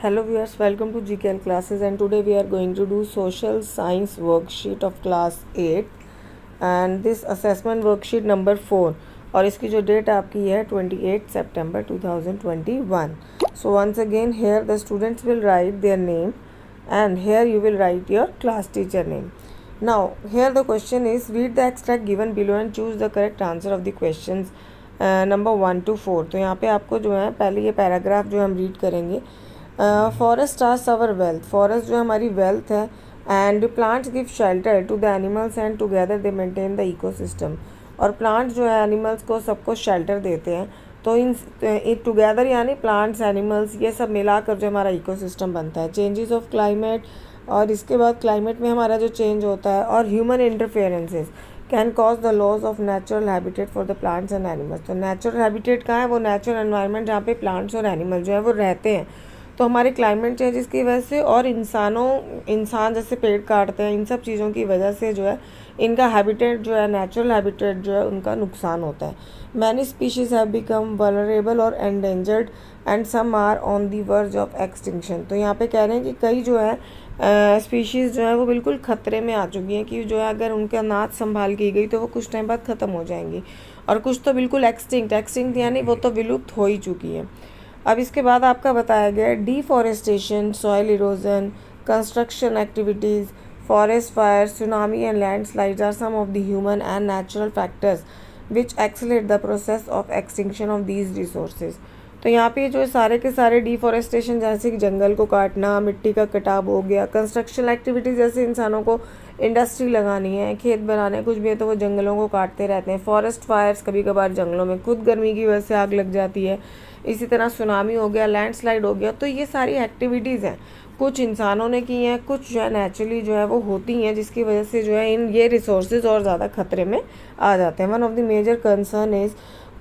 Hello viewers, welcome to GKL classes, and today we are going to do social science worksheet of class 8 and this assessment worksheet number 4 और इसकी जो date आपकी है 28 September 2021. So once again here the students will write their name and here you will write your class teacher name. Now here the question is, read the extract given below and choose the correct answer of the questions number 1 to 4. तो यहाँ पे आपको जो है पहले ये paragraph जो हम रीड करेंगे. Forest are our wealth, forest जो हमारी वेल्थ है, and plants give shelter to the animals and together they maintain the ecosystem. और प्लांट्स जो है एनिमल्स को सबको शेल्टर देते हैं, तो इन टुगेदर यानी प्लांट्स एनिमल्स ये सब मिलाकर जो हमारा इकोसिस्टम बनता है. चेंजेस ऑफ क्लाइमेट, और इसके बाद क्लाइमेट में हमारा जो चेंज होता है, और human interferences can cause the loss of natural habitat for the plants and animals. तो नेचुरल हैबिटेट कहाँ है? वो नेचुरल एनवायरनमेंट जहाँ पे प्लांट्स और एनिमल जो है वो रहते हैं. तो हमारे क्लाइमेट चेंजेस की वजह से और इंसान जैसे पेड़ काटते हैं, इन सब चीज़ों की वजह से जो है इनका हैबिटेट जो है, नेचुरल हैबिटेट जो है उनका नुकसान होता है. Many species have become vulnerable or endangered and some are on the verge of extinction. तो यहाँ पे कह रहे हैं कि कई जो है स्पीशीज़ जो है वो बिल्कुल ख़तरे में आ चुकी हैं, कि जो है अगर उनका नाच संभाल की गई तो वो कुछ टाइम बाद ख़त्म हो जाएंगी, और कुछ तो बिल्कुल एक्सटिंक्ट यानी वो तो विलुप्त हो ही चुकी है. अब इसके बाद आपका बताया गया deforestation, soil erosion, construction activities, forest fire, tsunami and landslides are some of the human and natural factors which accelerate the process of extinction of these resources. तो यहाँ पे जो सारे के सारे डिफॉरेस्टेशन, जैसे कि जंगल को काटना, मिट्टी का कटाव हो गया, कंस्ट्रक्शन एक्टिविटीज़ जैसे इंसानों को इंडस्ट्री लगानी है, खेत बनाने, कुछ भी है तो वो जंगलों को काटते रहते हैं. फॉरेस्ट फायर्स, कभी कभार जंगलों में खुद गर्मी की वजह से आग लग जाती है. इसी तरह सुनामी हो गया, लैंडस्लाइड हो गया. तो ये सारी एक्टिविटीज़ हैं, कुछ इंसानों ने की हैं, कुछ जो है नेचुरली जो है वो होती हैं, जिसकी वजह से जो है ये रिसोर्सेज और ज़्यादा खतरे में आ जाते हैं. One of the major concern is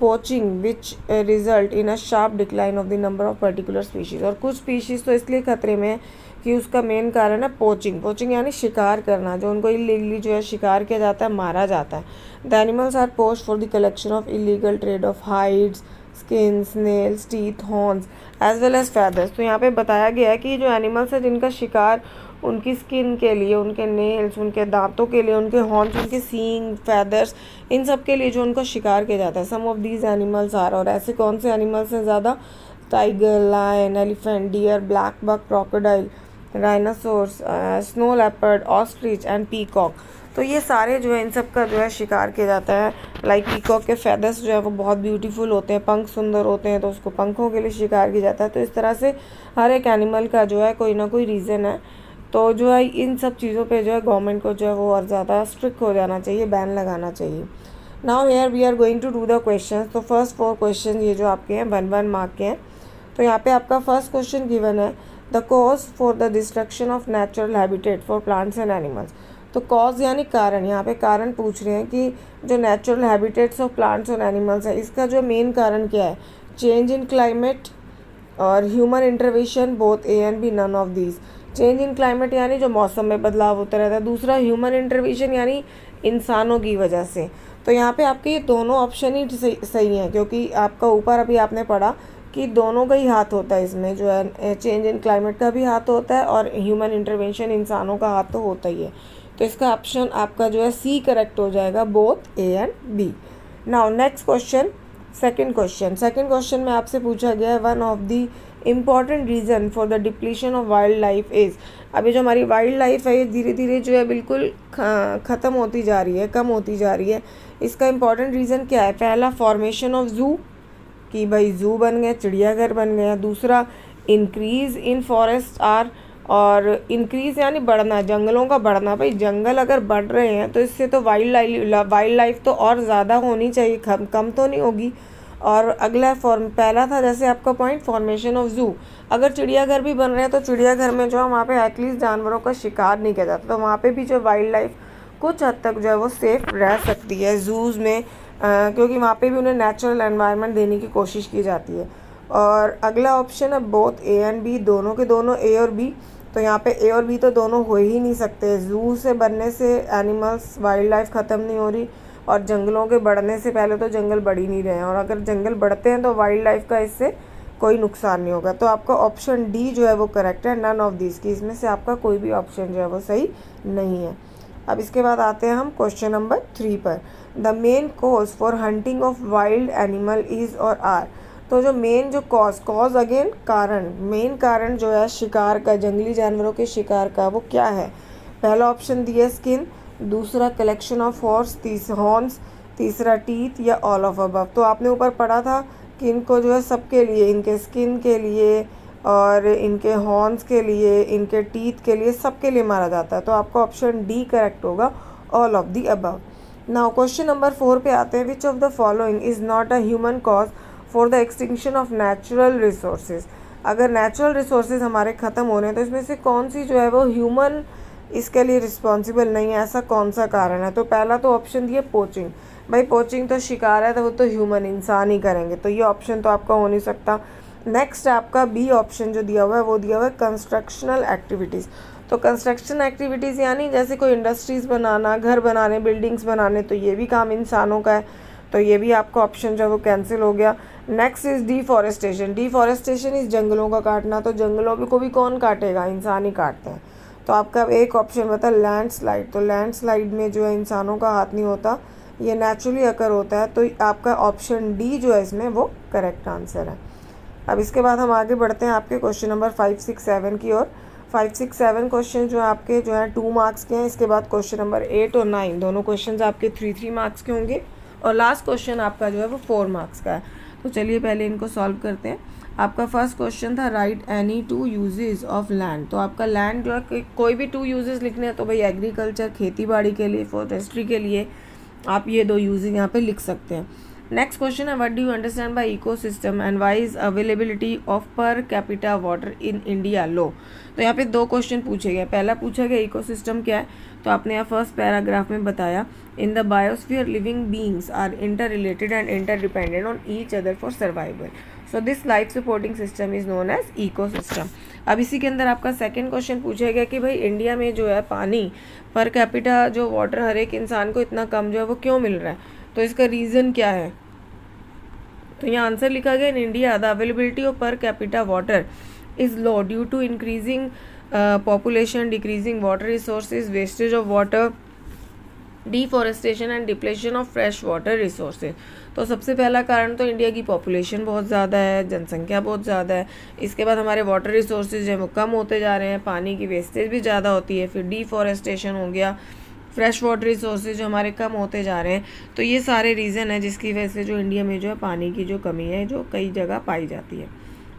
poaching which result in a sharp decline of the number of particular species. और कुछ स्पीशीज़ तो इसलिए खतरे में है कि उसका मेन कारण है पोचिंग यानी शिकार करना, जो उनको इलीगली जो है शिकार किया जाता है, मारा जाता है. The animals are poached for the collection of illegal trade of hides, skins, nails, teeth, horns as well as feathers. तो यहाँ पे बताया गया है कि जो एनिमल्स है जिनका शिकार उनकी स्किन के लिए, उनके नेल्स, उनके दांतों के लिए, उनके हॉर्न्स, उनके सींग, फैदर्स, इन सब के लिए जो उनको शिकार किया जाता है. Some of these animals are, और ऐसे कौन से एनिमल्स हैं ज़्यादा? Tiger, lion, elephant, deer, black buck, crocodile, dinosaurs, snow leopard, ostrich and peacock. तो ये सारे जो है इन सब का जो है शिकार किया जाता है. लाइक पीकॉक के फेदर्स जो है वो बहुत ब्यूटीफुल होते हैं, पंख सुंदर होते हैं, तो उसको पंखों के लिए शिकार किया जाता है. तो इस तरह से हर एक एनिमल का जो है कोई ना कोई रीज़न है. तो जो है इन सब चीज़ों पे जो है गवर्नमेंट को जो है वो और ज़्यादा स्ट्रिक्ट हो जाना चाहिए, बैन लगाना चाहिए. Now here we are going to do the question. तो फर्स्ट 4 क्वेश्चन ये जो आपके हैं 1 मार्क के हैं. तो यहाँ पे आपका फर्स्ट क्वेश्चन गिवन है, the cause for the destruction of natural habitat for plants and animals. तो कॉज यानी कारण, यहाँ पे कारण पूछ रहे हैं कि जो नेचुरल हैबिटेट्स ऑफ प्लांट्स और एनिमल्स है, इसका जो मेन कारण क्या है? चेंज इन क्लाइमेट और human intervention, both A and B, none of these. Change in climate यानी जो मौसम में बदलाव होता रहता है. दूसरा ह्यूमन इंटरवेंशन यानी इंसानों की वजह से. तो यहाँ पे आपके ये दोनों ऑप्शन ही सही हैं, क्योंकि आपका ऊपर अभी आपने पढ़ा कि दोनों का ही हाथ होता है इसमें, जो है चेंज इन क्लाइमेट का भी हाथ होता है और ह्यूमन इंटरवेंशन इंसानों का हाथ तो होता ही है. तो इसका ऑप्शन आपका जो है सी करेक्ट हो जाएगा, both A and B. Now next question, second question में आपसे पूछा गया है, one of the important reason for the depletion of wild life is. अभी जो हमारी वाइल्ड लाइफ है ये धीरे धीरे जो है बिल्कुल ख़त्म होती जा रही है, कम होती जा रही है. इसका इम्पॉर्टेंट रीज़न क्या है? पहला, फॉर्मेशन ऑफ जू, कि भाई जू बन गए, चिड़ियाघर बन गए. दूसरा, इंक्रीज़ इन फॉरेस्ट आर, और इंक्रीज़ यानी बढ़ना, जंगलों का बढ़ना. भाई जंगल अगर बढ़ रहे हैं तो इससे तो वाइल्ड लाइफ तो और ज़्यादा होनी चाहिए, कम तो नहीं होगी. और अगला पहला था जैसे आपका पॉइंट, फॉर्मेशन ऑफ जू. अगर चिड़ियाघर भी बन रहे हैं तो चिड़ियाघर में जो है वहाँ पे एटलीस्ट जानवरों का शिकार नहीं किया जाता, तो वहाँ पे भी जो वाइल्ड लाइफ कुछ हद तक जो है वो सेफ रह सकती है जूज़ में, क्योंकि वहाँ पे भी उन्हें नेचुरल एनवायरनमेंट देने की कोशिश की जाती है. और अगला ऑप्शन है बोथ ए एंड बी, दोनों के दोनों ए और बी. तो यहाँ पे ए और बी तो दोनों हो ही नहीं सकते. जू से बनने से एनिमल्स, वाइल्ड लाइफ ख़त्म नहीं हो रही, और जंगलों के बढ़ने से पहले तो जंगल बढ़ ही नहीं रहे हैं, और अगर जंगल बढ़ते हैं तो वाइल्ड लाइफ का इससे कोई नुकसान नहीं होगा। तो आपका ऑप्शन डी जो है वो करेक्ट है, नन ऑफ दिस, की इसमें से आपका कोई भी ऑप्शन जो है वो सही नहीं है। अब इसके बाद आते हैं हम क्वेश्चन नंबर 3 पर। The main cause for hunting of wild animal is और आर। तो जो मेन जो कॉज अगेन कारण, मेन कारण जो है शिकार का, जंगली जानवरों के शिकार का, वो क्या है? पहला ऑप्शन दिया स्किन, दूसरा कलेक्शन ऑफ हॉर्न्स, तीसरा टीथ, या ऑल ऑफ अबव। तो आपने ऊपर पढ़ा था कि इनको जो है सबके लिए, इनके स्किन के लिए और इनके हॉर्न्स के लिए, इनके टीथ के लिए, सबके लिए मारा जाता है। तो आपका ऑप्शन डी करेक्ट होगा, all of the above. Now question number 4 पे आते हैं। Which of the following is not a human cause for the extinction of natural resources. अगर नेचुरल रिसोर्सेज हमारे ख़त्म हो रहे हैं तो इसमें से कौन सी जो है वो ह्यूमन इसके लिए रिस्पॉन्सिबल नहीं है, ऐसा कौन सा कारण है? तो पहला तो ऑप्शन दिया पोचिंग। भाई पोचिंग तो शिकार है, तो वो तो ह्यूमन इंसान ही करेंगे, तो ये ऑप्शन तो आपका हो नहीं सकता। नेक्स्ट आपका बी ऑप्शन जो दिया हुआ है वो दिया हुआ है कंस्ट्रक्शनल एक्टिविटीज़। तो कंस्ट्रक्शन एक्टिविटीज़ यानी जैसे कोई इंडस्ट्रीज़ बनाना, घर बनाने, बिल्डिंग्स बनाने, तो ये भी काम इंसानों का है, तो ये भी आपका ऑप्शन जो है वो कैंसिल हो गया। Next is deforestation. डिफॉरेस्टेशन इस जंगलों का काटना, तो जंगलों को भी कौन काटेगा? इंसान ही काटते हैं। तो आपका एक ऑप्शन बता लैंडस्लाइड। तो लैंडस्लाइड में जो है इंसानों का हाथ नहीं होता, ये नेचुरली अकर होता है। तो आपका ऑप्शन डी जो है इसमें वो करेक्ट आंसर है। अब इसके बाद हम आगे बढ़ते हैं आपके क्वेश्चन नंबर 5, 6, 7 की ओर। 5, 6, 7 क्वेश्चन जो आपके जो है 2 मार्क्स के हैं। इसके बाद क्वेश्चन नंबर 8 और 9 दोनों क्वेश्चन आपके 3 मार्क्स के होंगे, और लास्ट क्वेश्चन आपका जो है वो 4 मार्क्स का है। तो चलिए पहले इनको सॉल्व करते हैं। आपका फर्स्ट क्वेश्चन था right any 2 uses of land. तो आपका लैंड जो है कोई भी 2 यूजेस लिखने हैं, तो भाई एग्रीकल्चर, खेती बाड़ी के लिए, फॉरेस्ट्री के लिए आप ये 2 यूजेस यहाँ पे लिख सकते हैं। नेक्स्ट क्वेश्चन है what do you understand by ecosystem and why is availability of per capita water in India low. तो यहाँ पे 2 क्वेश्चन पूछे गए। पहला पूछा गया इकोसिस्टम क्या है, तो आपने यहाँ फर्स्ट पैराग्राफ में बताया in the biosphere living beings are interrelated and interdependent on each other for survival, so this life supporting system is known as ecosystem. अब इसी के अंदर आपका सेकंड क्वेश्चन पूछा गया कि भाई इंडिया में जो है पानी पर कैपिटा जो वाटर हर एक इंसान को इतना कम जो है वो क्यों मिल रहा है, तो इसका रीज़न क्या है? तो यहाँ आंसर लिखा गया in India the availability of per capita water is low due to increasing population, decreasing water resources, wastage of water, deforestation and depletion of fresh water resources. तो सबसे पहला कारण तो इंडिया की पॉपुलेशन बहुत ज़्यादा है, जनसंख्या बहुत ज़्यादा है। इसके बाद हमारे वाटर रिसोर्सेज जो है वो कम होते जा रहे हैं, पानी की वेस्टेज भी ज़्यादा होती है, फिर डिफॉरेस्टेशन हो गया, फ्रेश वाटर रिसोर्सेज जो हमारे कम होते जा रहे हैं। तो ये सारे रीज़न है जिसकी वजह से जो इंडिया में जो है पानी की जो कमी है जो कई जगह पाई जाती है।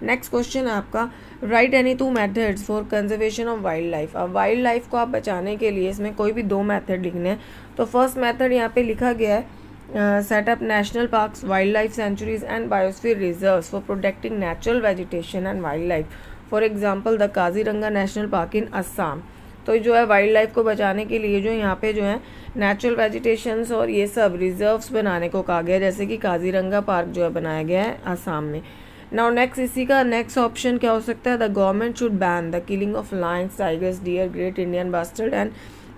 नेक्स्ट क्वेश्चन है आपका right any 2 methods for conservation of wild life. अब वाइल्ड लाइफ को आप बचाने के लिए इसमें कोई भी 2 मेथड लिखने हैं। तो फर्स्ट मेथड यहाँ पे लिखा गया है setup national parks, wild life sanctuaries and biosphere reserves for protecting natural vegetation and wild life, for example the Kaziranga national park इन असम। तो जो है वाइल्ड लाइफ को बचाने के लिए जो यहाँ पे जो है नेचुरल वेजिटेशंस और ये सब रिजर्व्स बनाने को कहा गया, जैसे कि काजीरंगा पार्क जो है बनाया गया है आसाम में। नाउ नेक्स्ट इसी का नेक्स्ट ऑप्शन क्या हो सकता है? The government should ban the killing of lions, tigers, deer, great Indian bustard and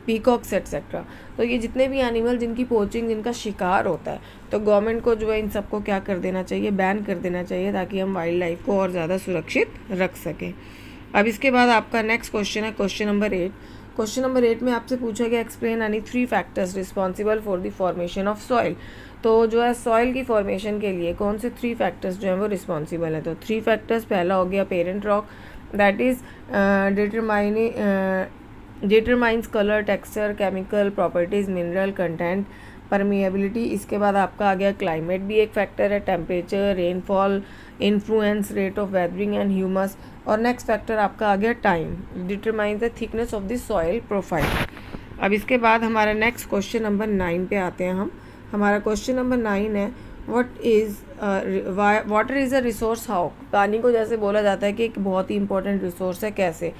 peacocks etcetera. तो ये जितने भी एनिमल जिनकी पोचिंग, जिनका शिकार होता है, तो गवर्नमेंट को जो है इन सबको क्या कर देना चाहिए? बैन कर देना चाहिए, ताकि हम वाइल्ड लाइफ को और ज़्यादा सुरक्षित रख सकें। अब इसके बाद आपका नेक्स्ट क्वेश्चन है क्वेश्चन नंबर 8। क्वेश्चन नंबर 8 में आपसे पूछा गया explain any 3 factors responsible for the formation of soil. तो जो है सॉइल की फॉर्मेशन के लिए कौन से 3 फैक्टर्स जो हैं वो रिस्पॉन्सिबल है? तो 3 फैक्टर्स, पहला हो गया parent rock, that is determines colour, texture, chemical properties, mineral content, permeability. इसके बाद आपका आ गया क्लाइमेट भी एक फैक्टर है, temperature, rainfall, influence, rate of weathering and humus. और नेक्स्ट फैक्टर आपका आ गया time, determines the thickness of the soil profile. अब इसके बाद हमारा नेक्स्ट क्वेश्चन नंबर 9 पे आते हैं हम। हमारा क्वेश्चन नंबर 9 है water is a resource how. पानी को जैसे बोला जाता है कि एक बहुत ही इंपॉर्टेंट रिसोर्स है, कैसे?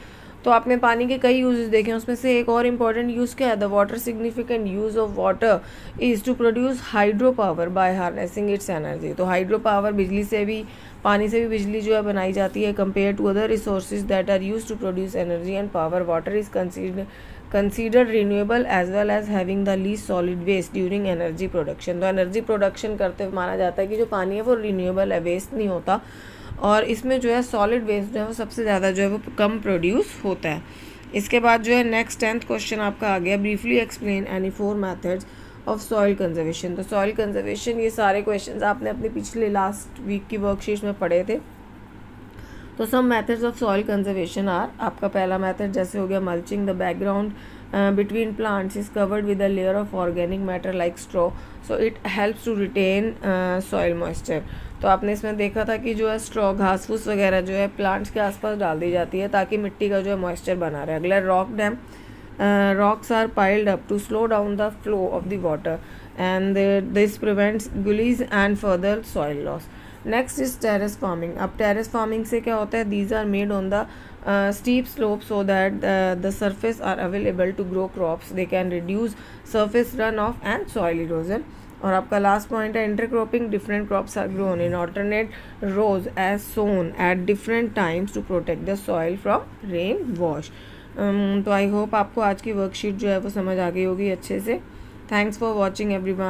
तो आपने पानी के कई यूजेस देखे हैं, उसमें से एक और इम्पॉर्टेंट यूज़ क्या है? The water significant use of water is to produce hydro power by harnessing its energy. तो हाइड्रो पावर, बिजली से भी, पानी से भी बिजली जो है बनाई जाती है। Compare to other resources that are use to produce energy and power, water is considered renewable as well as having the least solid waste during energy production. तो एनर्जी प्रोडक्शन करते हुए माना जाता है कि जो पानी है वो रिन्यूएबल है, वेस्ट नहीं होता। और इसमें जो है सॉलिड वेस्ट जो है वो सबसे ज़्यादा जो है वो कम प्रोड्यूस होता है। इसके बाद जो है नेक्स्ट 10th क्वेश्चन आपका आ गया, briefly explain any 4 methods of soil conservation. तो सॉइल कंजर्वेशन ये सारे क्वेश्चंस आपने अपने पिछले लास्ट वीक की वर्कशीट में पढ़े थे। तो some methods of soil conservation are, आपका पहला मेथड जैसे हो गया mulching, the background between plants is covered with a layer of organic matter like straw, so it helps to retain soil moisture। तो आपने इसमें देखा था कि जो है स्ट्रॉ, घास फूस वगैरह जो है प्लांट्स के आसपास डाल दी जाती है ताकि मिट्टी का जो है मॉइस्चर बना रहे। अगला rock dam, rocks are piled up to slow down the flow of the water and this prevents gullies and further soil loss। Next is terrace farming. अब टेरेस फार्मिंग से क्या होता है, these are made on the steep slope so that the surface are available to grow crops, they can reduce surface runoff and soil erosion। और आपका last point है intercropping, different crops are grown in alternate rows as sown at different times to protect the soil from rain wash. तो I hope आपको आज की worksheet जो है वो समझ आ गई होगी अच्छे से। Thanks for watching everyone.